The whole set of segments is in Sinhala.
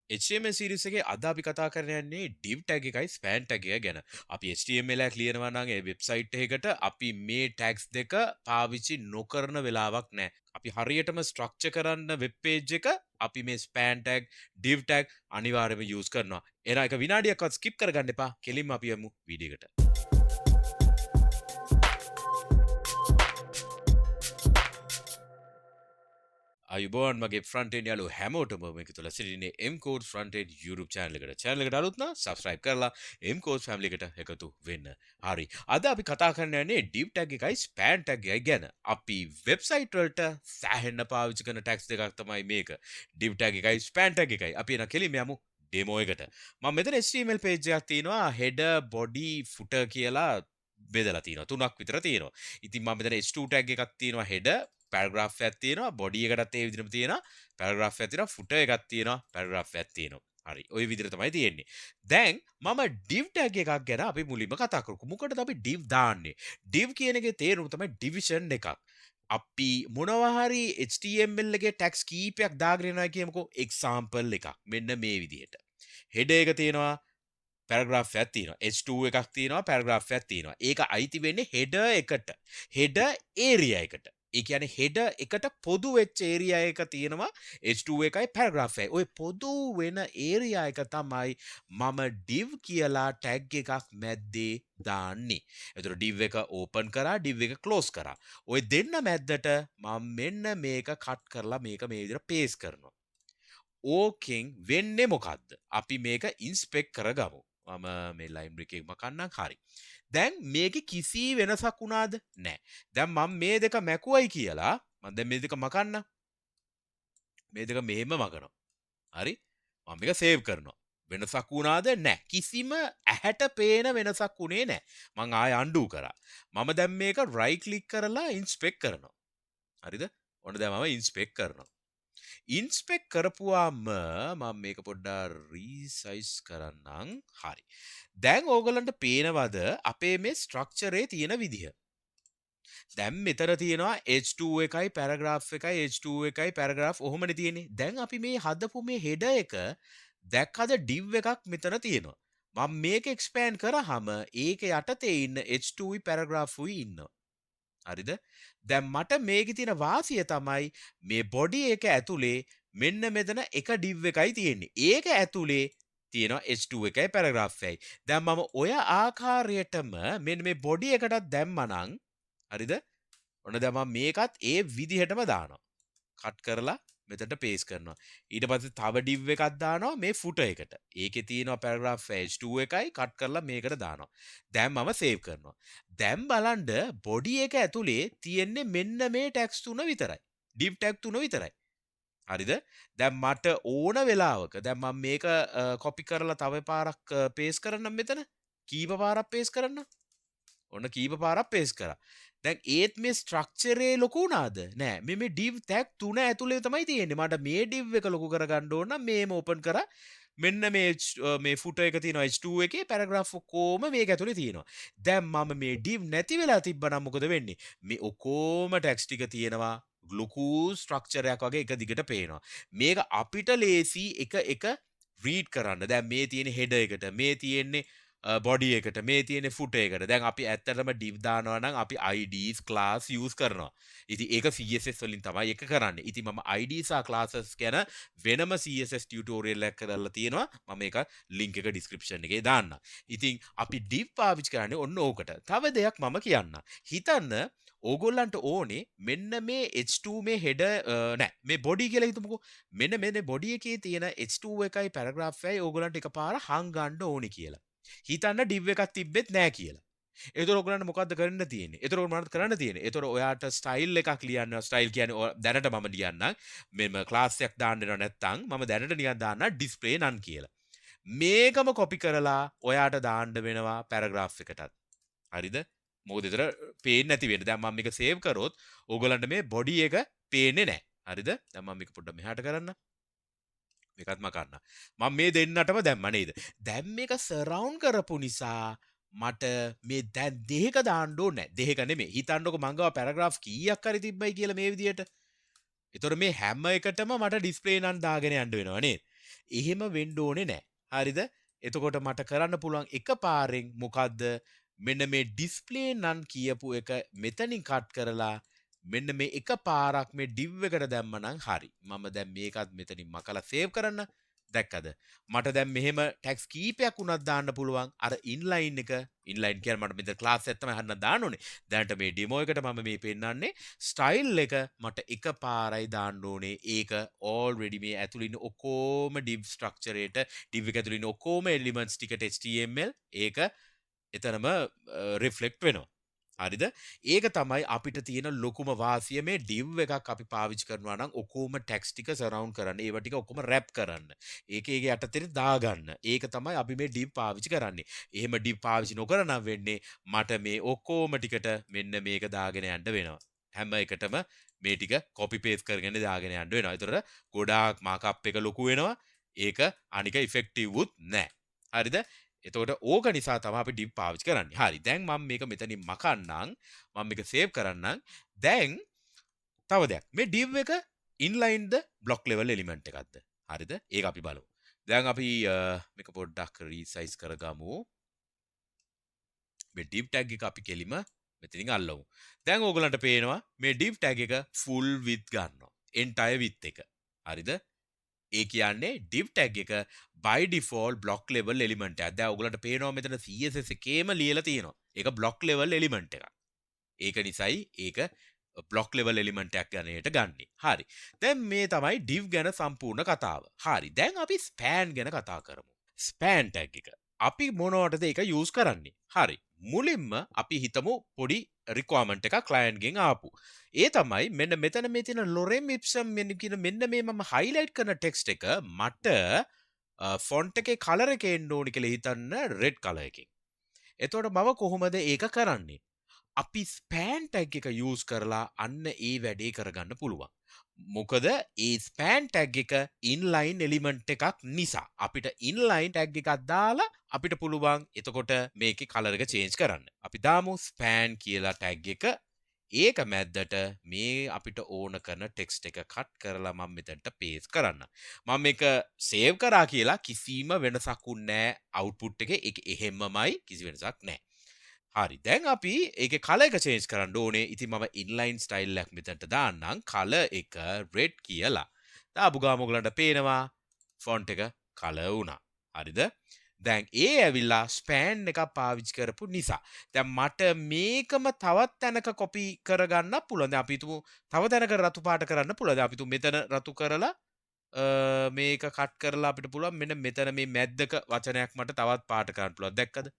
HTML series එකේ අද අපි කතා කරන්න යන්නේ div tag එකයි span tag එක ගැන. අපි HTML එකක් ලියනවා නම් ඒ වෙබ්සයිට් එකකට අපි මේ tags දෙක පාවිච්චි නොකරන වෙලාවක් නැහැ. අපි හරියටම ස්ට්‍රක්චර් කරන්න වෙබ් page එක අපි මේ span tag, div tag අනිවාර්යයෙන්ම use කරනවා. එහෙනම් එක විනාඩියක්වත් skip කරගන්න එපා. කෙලින්ම අපි යමු වීඩියෝ එකට. අයුබෝන් මගේ ෆ්‍රන්ටෙන් යාලු හැමෝටම මේක තුළ සිටින්නේ MCodes Frontend YouTube channel එකට. channel එකට අලුත් නම් subscribe කරලා MCodes family එකට එකතු වෙන්න. හරි. අද අපි කතා කරන්න යන්නේ div tag එකයි span tag එකයි ගැන. අපි website වලට සෑහෙන්න පාවිච්චි කරන tags දෙකක් තමයි මේක. div tag එකයි span tag එකයි. අපි එන කෙලින්ම යමු demo එකට. මම මෙතන HTML page එකක් තියෙනවා header body footer කියලා බෙදලා තියෙනවා. තුනක් විතර තියෙනවා. ඉතින් මම මෙතන h2 tag එකක් තියෙනවා header පැරග්‍රාෆ් එකක් තියෙනවා බොඩි එකටත් ඒ විදිහටම තියෙනවා පැරග්‍රාෆ් එකක් තියෙනවා ෆුටර් එකක් තියෙනවා පැරග්‍රාෆ් එකක් තියෙනවා හරි ওই විදිහට තමයි තියෙන්නේ දැන් මම div tag එකක් ගැන අපි මුලින්ම කතා කරමු මොකටද අපි div දාන්නේ div කියන එකේ තේරුම තමයි division එකක් අපි මොනවා හරි HTML එකේ tags කීපයක් දාගෙන යනවා කියමුකෝ example එකක් මෙන්න මේ විදිහට header එක තියෙනවා පැරග්‍රාෆ් එකක් තියෙනවා h2 එකක් තියෙනවා පැරග්‍රාෆ් එකක් තියෙනවා ඒක අයිති වෙන්නේ header එකට header area එකට ඒ කියන්නේ header එකට පොදු වෙච්ච area එක තියෙනවා h2 එකයි paragraph එකයි. ඔය පොදු වෙන area එක තමයි මම div කියලා tag එකක් මැද්දේ දාන්නේ. එතකොට div එක open කරා div එක close කරා. ඔය දෙන්න මැද්දට මම මෙන්න මේක cut කරලා මේක මේ විදිහට paste කරනවා. ඕකෙන් වෙන්නේ මොකද්ද? අපි මේක inspect කරගමු. මම මේ library එකේ මකන්නම් හරි. දැන් මේකේ කිසි වෙනසක් වුණාද නැහැ. දැන් මම මේ දෙක මැකුවයි කියලා මම දැන් මේ දෙක මකන්න. මේ දෙක මෙහෙම මකනවා. හරි? මම මේක සේව් කරනවා. වෙනසක් වුණාද නැහැ. කිසිම ඇහැට පේන වෙනසක් වුණේ නැහැ. මම ආය undo කරා. මම දැන් මේක right click කරලා inspect කරනවා. හරිද? ඔන්න දැන් මම inspect කරනවා. ඉන්ස්පෙක්ට් කරපුවාම මම මේක පොඩ්ඩක් රීසයිස් කරන්නම්. හරි. දැන් ඕගලන්ට පේනවද අපේ මේ ස්ට්‍රක්චරේ තියෙන විදිහ? දැන් මෙතන තියෙනවා h2 එකයි පැරග්‍රාෆ් එකයි h2 එකයි පැරග්‍රාෆ් ඔහොමනේ තියෙන්නේ. දැන් අපි මේ හදපු මේ header එක දැක්කද div එකක් මෙතන තියෙනවා. මම මේක expand කරාම ඒක යටතේ ඉන්න h2 පැරග්‍රාෆ් උයි ඉන්නවා. හරිද? දැන් මට මේකේ තියෙන වාසිය තමයි මේ බොඩි එක ඇතුලේ මෙන්න මෙතන එක div එකයි තියෙන්නේ. ඒක ඇතුලේ තියෙනවා h2 එකයි පැරග්‍රාෆ් එකයි. දැන් මම ඔය ආකාරයටම මෙන්න මේ බොඩි එකටත් දැම්මනම් හරිද? ඔන්න දැන් මම මේකත් ඒ විදිහටම දානවා. කට් කරලා මෙතනට paste කරනවා. ඊට පස්සේ තව div එකක් දානවා මේ footer එකට. ඒකේ තියෙනවා paragraph h2 එකයි කට් කරලා මේකට දානවා. දැන් මම save කරනවා. දැන් බලන්න body එක ඇතුලේ තියෙන්නේ මෙන්න මේ tags තුන විතරයි. div tag තුන විතරයි. හරිද? දැන් මට ඕන වෙලාවක දැන් මම මේක copy කරලා තව පාරක් paste කරන්නම් මෙතන. කීප පාරක් paste කරන්න? ඔන්න කීප පාරක් paste කරා. දැන් ඒත් මේ ස්ට්‍රක්චරේ ලොකු වුණාද? නෑ. මේ div tag තුන ඇතුලේ තමයි තියෙන්නේ. මට මේ div එක ලොකු කරගන්න ඕන නම් මේම open කරා. මෙන්න මේ footer එක තියෙනවා h2 එකේ paragraph ඔක්කොම මේක ඇතුලේ තියෙනවා. දැන් මම මේ div නැති වෙලා තිබ්බනම් මොකද වෙන්නේ? මේ ඔක්කොම tags ටික තියෙනවා. ලොකු ස්ට්‍රක්චර් එකක් වගේ එක දිගට පේනවා. මේක අපිට ලේසි එක read කරන්න. දැන් මේ තියෙන header එකට මේ තියෙන්නේ බොඩි එකට මේ තියෙන footer එකට දැන් අපි ඇත්තටම div දානවා නම් අපි IDs class use කරනවා. ඉතින් ඒක CSS වලින් තමයි එක කරන්නේ. ඉතින් මම IDs සහ classes ගැන වෙනම CSS tutorial එකක් කරලා තියෙනවා. මම ඒක link එක description එකේ දාන්නම්. ඉතින් අපි div පාවිච්චි කරන්නේ ඔන්න ඕකට. තව දෙයක් මම කියන්නම්. හිතන්න ඕගොල්ලන්ට ඕනේ මෙන්න මේ h2 මේ header නෑ මේ body කියලා හිතමුකෝ. මෙන්න මේ body එකේ තියෙන h2 එකයි paragraph එකයි ඕගොල්ලන්ට එකපාර හංගන්න ඕනේ කියලා. හිතන්න div එකක් තිබ්බෙත් නෑ කියලා. ඒතර ඔයගොල්ලන්ට මොකද්ද කරන්න තියෙන්නේ? ඒතර ඔයගොල්ලන්ට මොනවද කරන්න තියෙන්නේ? ඒතර ඔයාට ස්ටයිල් එකක් ලියන්න. ස්ටයිල් කියන්නේ දැනට මම ලියන්නම්. මෙම ක්ලාස් එකක් දාන්න දෙනව නැත්නම් මම දැනට නිකන් දාන්න display none කියලා. මේකම copy කරලා ඔයාට දාන්න වෙනවා paragraph එකටත්. හරිද? මොකද ඒතර පේන්නේ නැති වෙන්නේ. දැන් මම මේක save කරොත් ඔයගොල්ලන්ට මේ body එක පේන්නේ නැහැ. හරිද? දැන් මම මේක පොඩ්ඩක් මෙහාට කරන්න. මේකත් මකන්න. මම මේ දෙන්නටම දැම්ම නේද? දැන් මේක සරවුන්ඩ් කරපු නිසා මට මේ දැන් දෙක දාන්න ඕනේ නැහැ. දෙක නෙමෙයි. හිතන්නකො මං ගාව පැරග්‍රාෆ් කීයක් හරි තිබ්බයි කියලා මේ විදියට. ඒතර මේ හැම එකටම මට ඩිස්ප්ලේ නන් දාගෙන යන්න වෙනවා නේද? එහෙම වෙන්න ඕනේ නැහැ. හරිද? එතකොට මට කරන්න පුළුවන් එකපාරෙන් මොකද්ද? මෙන්න මේ ඩිස්ප්ලේ නන් කියපු එක මෙතනින් කට් කරලා මෙන්න මේ එකපාරක් මේ div එකට දැම්මනම් හරි. මම දැන් මේකත් මෙතනින් මකලා සේව් කරන්න. දැක්කද? මට දැන් මෙහෙම ටැග්ස් කීපයක් උනත් දාන්න පුළුවන්. අර ඉන්ලයින් එක ඉන්ලයින් කියන්නේ මට මෙතන ක්ලාස් එක තමයි හදන්න දාන්න ඕනේ. දැනට මේ ඩෙමෝ එකට මම මේ පෙන්නන්නේ ස්ටයිල් එක මට එකපාරයි දාන්න ඕනේ. ඒක already මේ ඇතුළේ ඉන්න ඔක්කොම div structure එකට div එක ඇතුළේ ඉන්න ඔක්කොම elements ටිකට HTML ඒක එතනම රිෆ්ලෙක්ට් වෙනවා. හරිද? ඒක තමයි අපිට තියෙන ලොකුම වාසිය මේ div එකක් අපි පාවිච්චි කරනවා නම් ඔක්කොම ටැක්ස් ටික සරවුන්ඩ් කරන්න. ඒව ටික ඔක්කොම රැප් කරන්න. ඒක යටතේ දාගන්න. ඒක තමයි අපි මේ div පාවිච්චි කරන්නේ. එහෙම div පාවිච්චි නොකර නම් වෙන්නේ මට මේ ඔක්කොම ටිකට මෙන්න මේක දාගෙන යන්න වෙනවා. හැම එකටම මේ ටික copy paste කරගෙන දාගෙන යන්න වෙනවා. ඒතර ගොඩාක් markup එක ලොකු වෙනවා. ඒක අනික effective වුත් නැහැ. හරිද? එතකොට ඕක නිසා තමයි අපි div පාවිච්චි කරන්නේ. හරි. දැන් මම මේක මෙතනින් මකන්නම්. මම මේක සේව් කරන්නම්. දැන් තව දෙයක්. මේ div එක inline ද block level element එකක්ද? හරිද? ඒක අපි බලමු. දැන් අපි මේක පොඩ්ඩක් resize කරගමු. මේ div tag එක අපි කෙලිම මෙතනින් අල්ලමු. දැන් ඕගලන්ට පේනවා මේ div tag එක full width ගන්නවා. entire width එක. හරිද? ඒ කියන්නේ div tag එක by default block level element එකක්. දැන් ඔයගලන්ට පේනවා මෙතන CSS එකේම ලියලා තියෙනවා. ඒක block level element එකක්. ඒක නිසායි ඒක block level element එකක් ගන්නට ගන්නෙ. හරි. දැන් මේ තමයි div ගැන සම්පූර්ණ කතාව. හරි. දැන් අපි span ගැන කතා කරමු. span tag එක. අපි මොනවටද ඒක use කරන්නේ? හරි. මුලින්ම අපි හිතමු පොඩි requirement එකක් client ගෙන් ආපු. ඒ තමයි මෙන්න මෙතන මේ තියෙන lorem ipsum කියන මෙන්න මේ මම highlight කරන text එක මට font එකේ color එක එන්න ඕනි කියලා හිතන්න red color එකකින්. එතකොට මම කොහොමද ඒක කරන්නේ? අපි span tag එක use කරලා අන්න ඒ වැඩේ කරගන්න පුළුවන්. මොකද ඒ span tag එක inline element එකක් නිසා අපිට inline tag එකක් දාලා අපිට පුළුවන් එතකොට මේකේ color එක change කරන්න. අපි දාමු span කියලා tag එක. ඒක මැද්දට මේ අපිට ඕන කරන text එක cut කරලා මම මෙතනට paste කරන්න. මම මේක save කරා කියලා කිසිම වෙනසක් උන්නේ නැහැ output එකේ. ඒක එහෙම්මමයි කිසි වෙනසක් නැහැ. හරි. දැන් අපි ඒකේ color එක change කරන්න ඕනේ. ඉතින් මම inline style එකක් මෙතනට දාන්නම්. color එක red කියලා. දාපු ගාම ඔයගලන්ට පේනවා font එක color වුණා. හරිද? දැන් ඒ ඇවිල්ලා span එකක් පාවිච්චි කරපු නිසා. දැන් මට මේකම තවත් තැනක copy කරගන්න පුළුවන්. දැන් අපි හිතමු තව තැනක රතු පාට කරන්න පුළුවන්. දැන් අපි හිතමු මෙතන රතු කරලා මේක කට් කරලා අපිට පුළුවන් මෙන්න මෙතන මේ මැද්දක වචනයක් මට තවත් පාට කරන්න පුළුවන්. දැක්කද?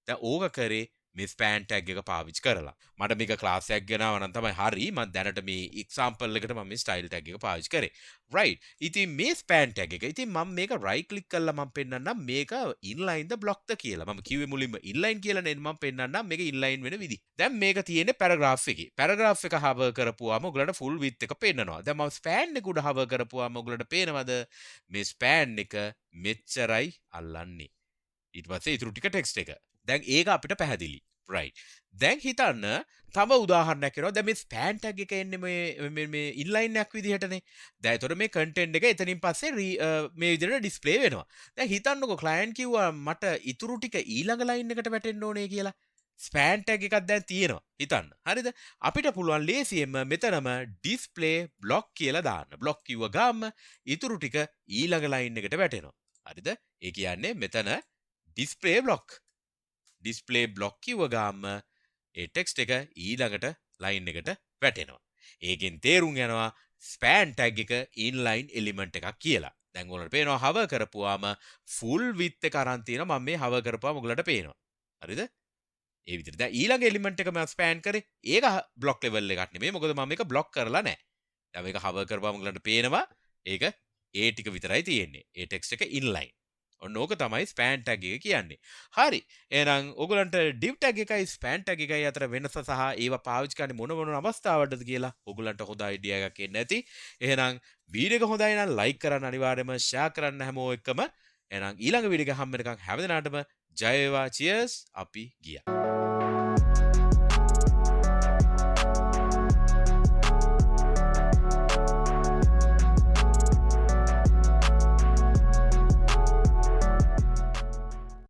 දැන් ඕක කරේ මේ span tag එක පාවිච්චි කරලා. මට මේක ක්ලාස් එකක් ගෙනාව නම් තමයි හරි. මම දැනට මේ example එකට මම මේ style tag එක පාවිච්චි කරේ. right. ඉතින් මේ span tag එක. ඉතින් මම මේක right click කරලා මම පෙන්නන්නම් මේක inline ද block ද කියලා. මම කිව්වේ මුලින්ම inline කියලා නේද මම පෙන්නන්නම් මේක inline වෙන විදි. දැන් මේක තියෙන්නේ paragraph එකේ. paragraph එක hover කරපුවාම ඔයගලන්ට full width එක පෙන්නනවා. දැන් මම span එක උඩ hover කරපුවාම ඔයගලන්ට පේනවද මේ span එක මෙච්චරයි අල්ලන්නේ. ඊට පස්සේ ඊටු ටික text එක. දැන් ඒක අපිට පැහැදිලි. right. දැන් හිතන්න තව උදාහරණයක් කරනවා. දැන් මේ span tag එක එන්නේ මේ inline එකක් විදිහටනේ. දැන් ඒතර මේ content එක එතනින් පස්සේ මේ විදිහට display වෙනවා. දැන් හිතන්නකෝ client කිව්වා මට ඊටු ටික ඊළඟ line එකට වැටෙන්න ඕනේ කියලා. span tag එකක් දැන් තියෙනවා. හිතන්න. හරිද? අපිට පුළුවන් ලේසියෙන්ම මෙතනම display block කියලා දාන්න. block කිව්ව ගාම ඊටු ටික ඊළඟ line එකට වැටෙනවා. හරිද? ඒ කියන්නේ මෙතන display block කිව්ව ගාම ඒ ටෙක්ස්ට් එක ඊළඟට ලයින් එකට වැටෙනවා. ඒකෙන් තේරුම් යනවා span tag එක inline element එකක් කියලා. දැන් ඔයාලට පේනවා hover කරපුවාම full width එක අරන් තියෙනවා. මම මේ hover කරපුවාම ඔයාලට පේනවා. හරිද? ඒ විදිහට. දැන් ඊළඟ element එක මම span කරේ. ඒක block level එකක් නෙමෙයි. මොකද මම මේක block කරලා නැහැ. දැන් මේක hover කරපුවාම ඔයාලට පේනවා ඒක ඒ ටික විතරයි තියෙන්නේ. ඒ ටෙක්ස්ට් එක inline. ඔන්න ඕක තමයි span tag එක කියන්නේ. හරි. එහෙනම් ඔයගලන්ට div tag එකයි span tag එකයි අතර වෙනස සහ ඒවා පාවිච්චි කරන්නේ මොන අවස්ථාවලටද කියලා ඔයගලන්ට හොඳ අයිඩියා එකක් එන්න ඇති. එහෙනම් වීඩියෝ එක හොඳයි නම් like කරන්න අනිවාර්යයෙන්ම share කරන්න හැමෝ එක්කම. එහෙනම් ඊළඟ වීඩියෝ එක හැම වෙනකන් හැම දිනාටම ජය වේවා. cheers අපි ගියා.